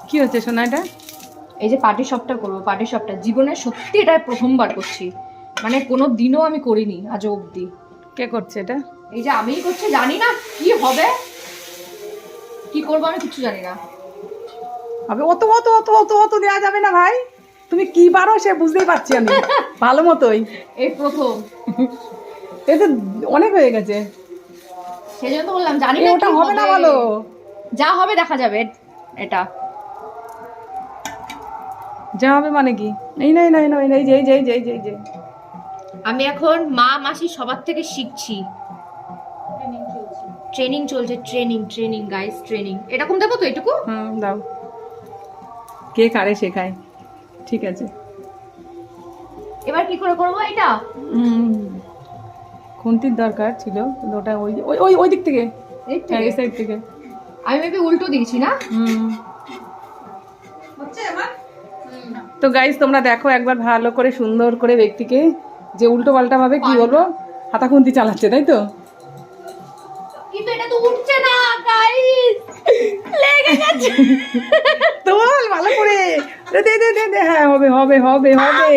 কি হচ্ছে সোনা এটা? এই যে পাটি সপটা করবো, পাটি সপটা জীবনে সত্যি এটা প্রথমবার করছি, মানে কোনো দিনও আমি করিনি আজ অবধি। কে করছে এটা? এই যে আমিই করছি, জানি না কি হবে, কি করবো আমি কিছু জানি না। হবে অত অত অত অত অত দেওয়া যাবে না ভাই, তুমি কি পারো সে বুঝতেই পারছি আমি ভালো মতোই। এই প্রথম, এই তো অনেক হয়ে গেছে, সেই জন্য তো বললাম জানি না ওটা কি হবে না বলো। যা হবে দেখা যাবে। এটা যা হবে মানে কি? এই না এই না এই না এই যে এই যে এই যে এই যে এই যে আমি এখন মা মাসি সবার থেকে শিখছি, ট্রেনিং চলছে, ট্রেনিং ট্রেনিং গাইস, ট্রেনিং। এরকম দেবো তো এটুকু? দাও, কে কারে শেখায়। ঠিক আছে, এবার কি করে করবো এটা? খুন্তির দরকার ছিল কিন্তু ওটা ওই ওই ওই ওই দিক থেকে, এই হ্যাঁ এই সাইড থেকে। আমি মেবি উল্টো দিয়েছি না? তো গাইস তোমরা দেখো একবার ভালো করে সুন্দর করে ব্যক্তিকে যে উল্টো পাল্টা ভাবে কি বলবো হাতা খুন্তি চালাচ্ছে, তাই তো? কিন্তু এটা তো উঠছে না গাইস, লেগে গেছে। তো ভালো করে দে দে দে দে, হ্যাঁ হবে হবে হবে হবে।